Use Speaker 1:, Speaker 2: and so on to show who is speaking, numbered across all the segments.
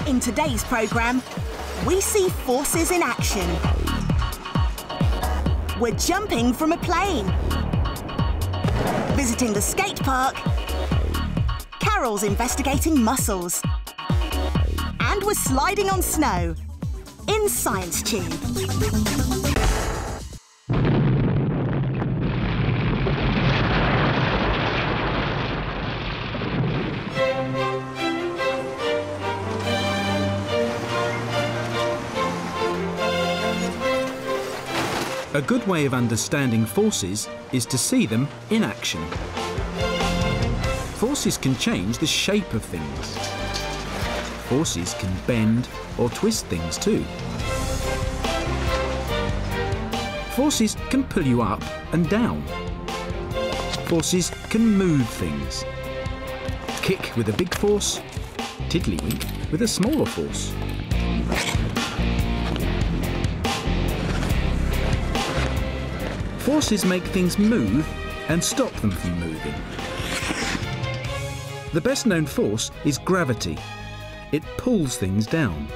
Speaker 1: In today's programme, we see forces in action. We're jumping from a plane, visiting the skate park, Carol's investigating mussels, and we're sliding on snow in Science Tube.
Speaker 2: A good way of understanding forces is to see them in action. Forces can change the shape of things. Forces can bend or twist things too. Forces can pull you up and down. Forces can move things. Kick with a big force, tiddlywink with a smaller force. Forces make things move and stop them from moving. The best known force is gravity. It pulls things down.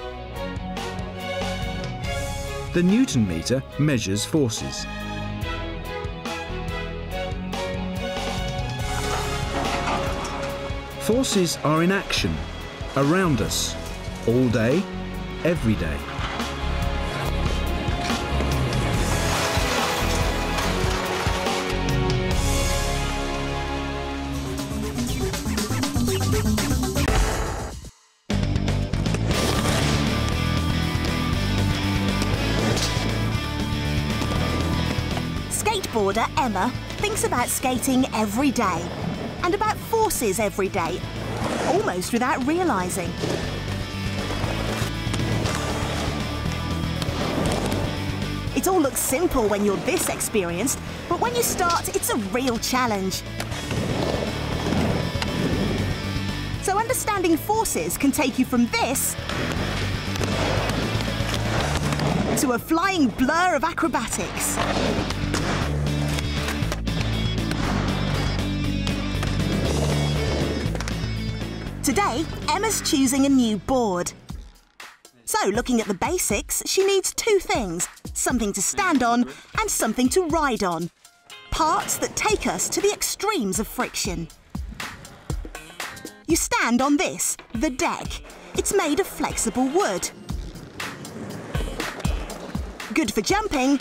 Speaker 2: The Newton meter measures forces. Forces are in action, around us, all day, every day.
Speaker 1: Skateboarder Emma thinks about skating every day and about forces every day, almost without realising. It all looks simple when you're this experienced, but when you start, it's a real challenge. So understanding forces can take you from this to a flying blur of acrobatics. Today, Emma's choosing a new board. So, looking at the basics, she needs two things: something to stand on and something to ride on. Parts that take us to the extremes of friction. You stand on this, the deck. It's made of flexible wood. Good for jumping,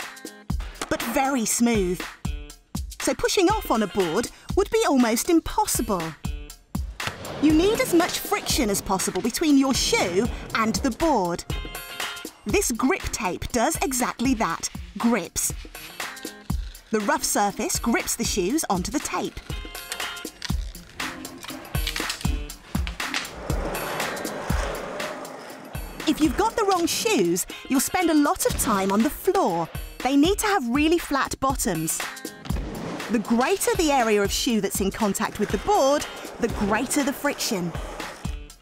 Speaker 1: but very smooth. So pushing off on a board would be almost impossible. You need as much friction as possible between your shoe and the board. This grip tape does exactly that, grips. The rough surface grips the shoes onto the tape. If you've got the wrong shoes, you'll spend a lot of time on the floor. They need to have really flat bottoms. The greater the area of shoe that's in contact with the board, the greater the friction.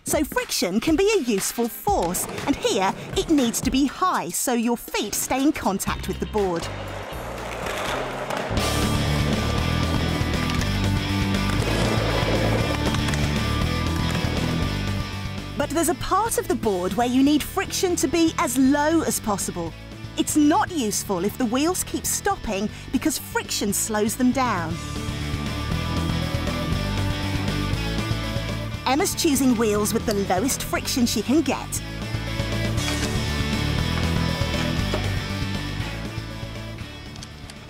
Speaker 1: So friction can be a useful force, and here it needs to be high so your feet stay in contact with the board. But there's a part of the board where you need friction to be as low as possible. It's not useful if the wheels keep stopping because friction slows them down. Emma's choosing wheels with the lowest friction she can get.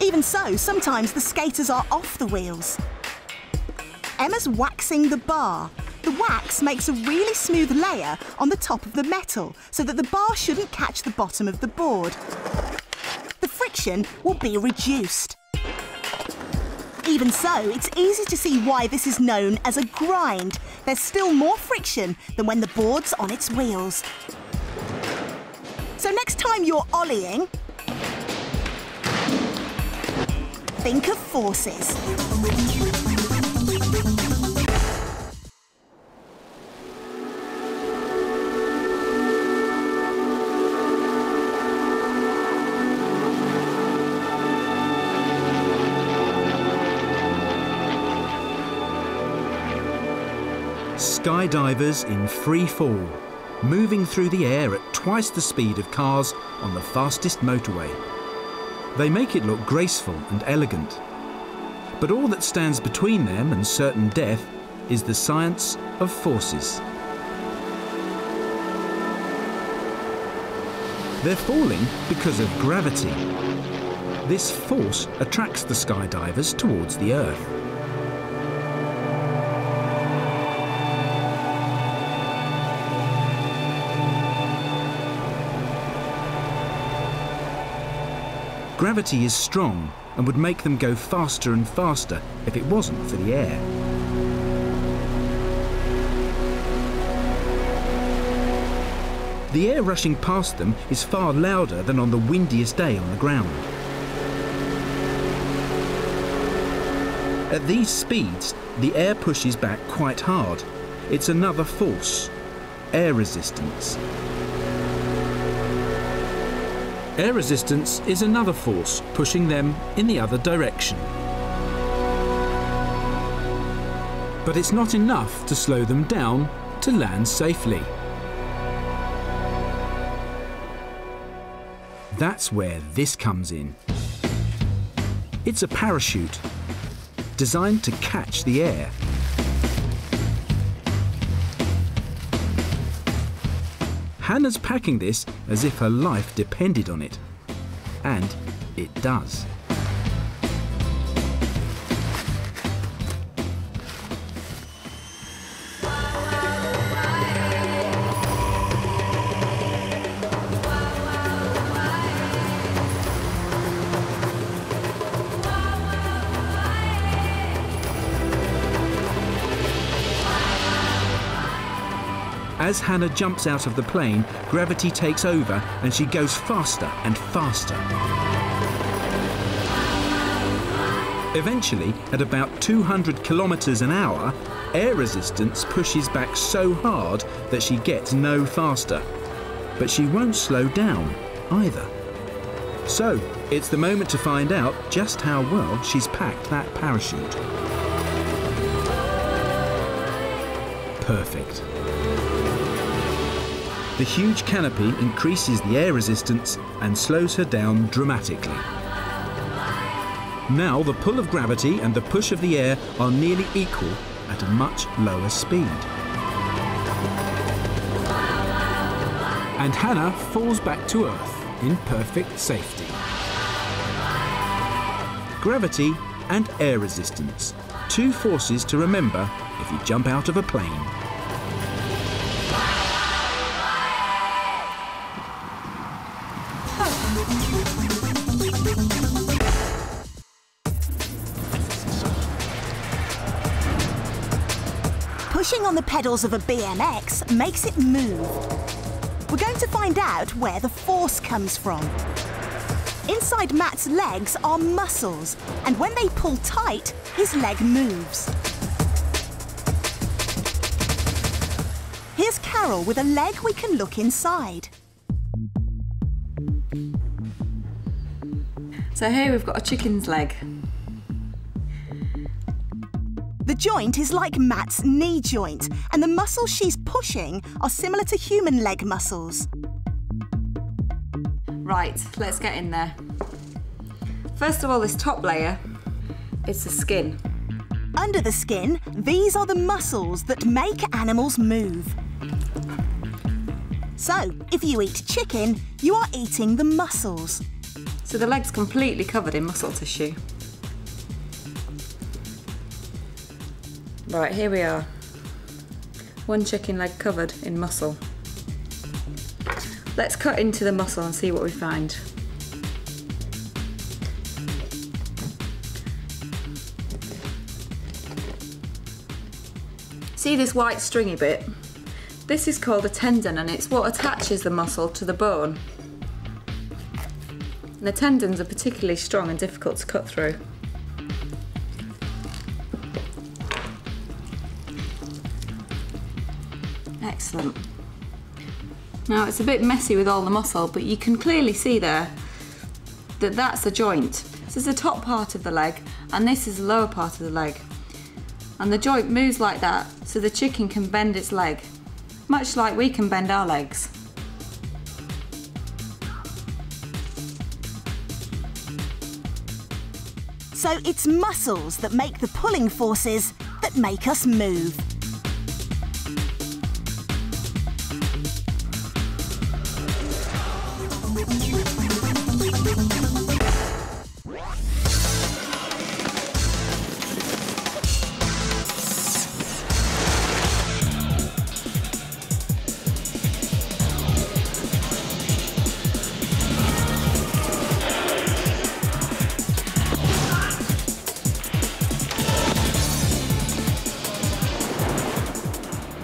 Speaker 1: Even so, sometimes the skaters are off the wheels. Emma's waxing the bar. The wax makes a really smooth layer on the top of the metal so that the bar shouldn't catch the bottom of the board. The friction will be reduced. Even so, it's easy to see why this is known as a grind. There's still more friction than when the board's on its wheels. So next time you're ollieing, think of forces.
Speaker 2: Skydivers in free fall, moving through the air at twice the speed of cars on the fastest motorway. They make it look graceful and elegant. But all that stands between them and certain death is the science of forces. They're falling because of gravity. This force attracts the skydivers towards the Earth. Gravity is strong and would make them go faster and faster if it wasn't for the air. The air rushing past them is far louder than on the windiest day on the ground. At these speeds, the air pushes back quite hard. It's another force, air resistance. Air resistance is another force pushing them in the other direction. But it's not enough to slow them down to land safely. That's where this comes in. It's a parachute, designed to catch the air. Hannah's packing this as if her life depended on it. And it does. As Hannah jumps out of the plane, gravity takes over and she goes faster and faster. Eventually, at about 200 kilometers an hour, air resistance pushes back so hard that she gets no faster. But she won't slow down either. So, it's the moment to find out just how well she's packed that parachute. Perfect. The huge canopy increases the air resistance and slows her down dramatically. Now the pull of gravity and the push of the air are nearly equal at a much lower speed. And Hannah falls back to Earth in perfect safety. Gravity and air resistance, two forces to remember if you jump out of a plane.
Speaker 1: Pushing on the pedals of a BMX makes it move. We're going to find out where the force comes from. Inside Matt's legs are muscles, and when they pull tight, his leg moves. Here's Carol with a leg we can look inside.
Speaker 3: So here we've got a chicken's leg.
Speaker 1: The joint is like Matt's knee joint, and the muscles she's pushing are similar to human leg muscles.
Speaker 3: Right, let's get in there. First of all, this top layer is the skin.
Speaker 1: Under the skin, these are the muscles that make animals move. So, if you eat chicken, you are eating the muscles.
Speaker 3: So the leg's completely covered in muscle tissue. Right, here we are. One chicken leg covered in muscle. Let's cut into the muscle and see what we find. See this white stringy bit? This is called a tendon, and it's what attaches the muscle to the bone. And the tendons are particularly strong and difficult to cut through. Excellent. Now it's a bit messy with all the muscle, but you can clearly see there that that's a joint. This is the top part of the leg, and this is the lower part of the leg. And the joint moves like that so the chicken can bend its leg, much like we can bend our legs.
Speaker 1: So it's muscles that make the pulling forces that make us move.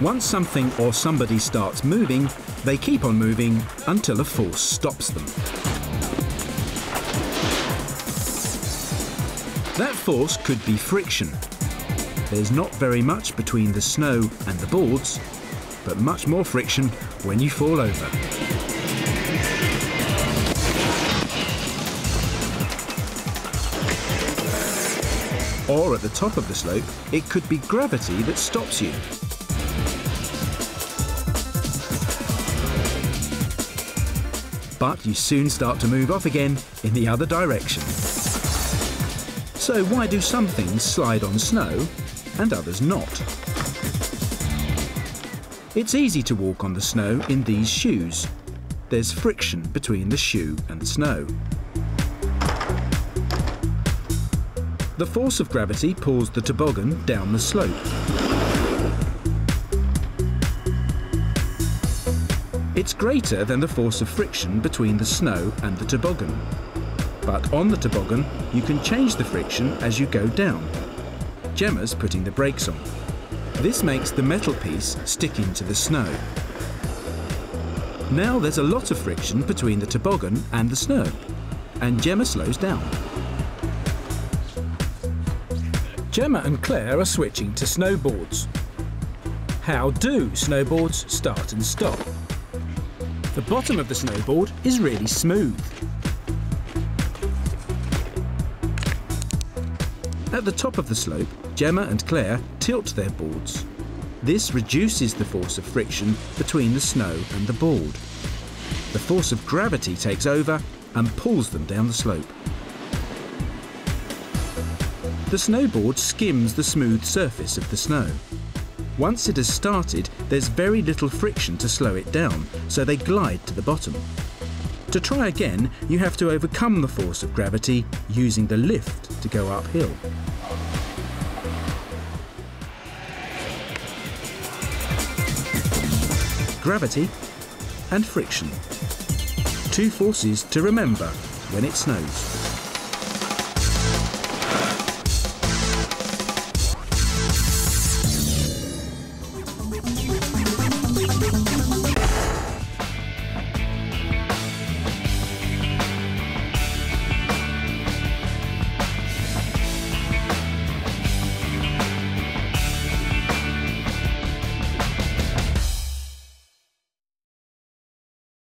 Speaker 2: Once something or somebody starts moving, they keep on moving until a force stops them. That force could be friction. There's not very much between the snow and the boards, but much more friction when you fall over. Or at the top of the slope, it could be gravity that stops you. But you soon start to move off again in the other direction. So why do some things slide on snow and others not? It's easy to walk on the snow in these shoes. There's friction between the shoe and snow. The force of gravity pulls the toboggan down the slope. It's greater than the force of friction between the snow and the toboggan. But on the toboggan, you can change the friction as you go down. Gemma's putting the brakes on. This makes the metal piece stick into the snow. Now there's a lot of friction between the toboggan and the snow, and Gemma slows down. Gemma and Claire are switching to snowboards. How do snowboards start and stop? The bottom of the snowboard is really smooth. At the top of the slope, Gemma and Claire tilt their boards. This reduces the force of friction between the snow and the board. The force of gravity takes over and pulls them down the slope. The snowboard skims the smooth surface of the snow. Once it has started, there's very little friction to slow it down, so they glide to the bottom. To try again, you have to overcome the force of gravity using the lift to go uphill. Gravity and friction. Two forces to remember when it snows.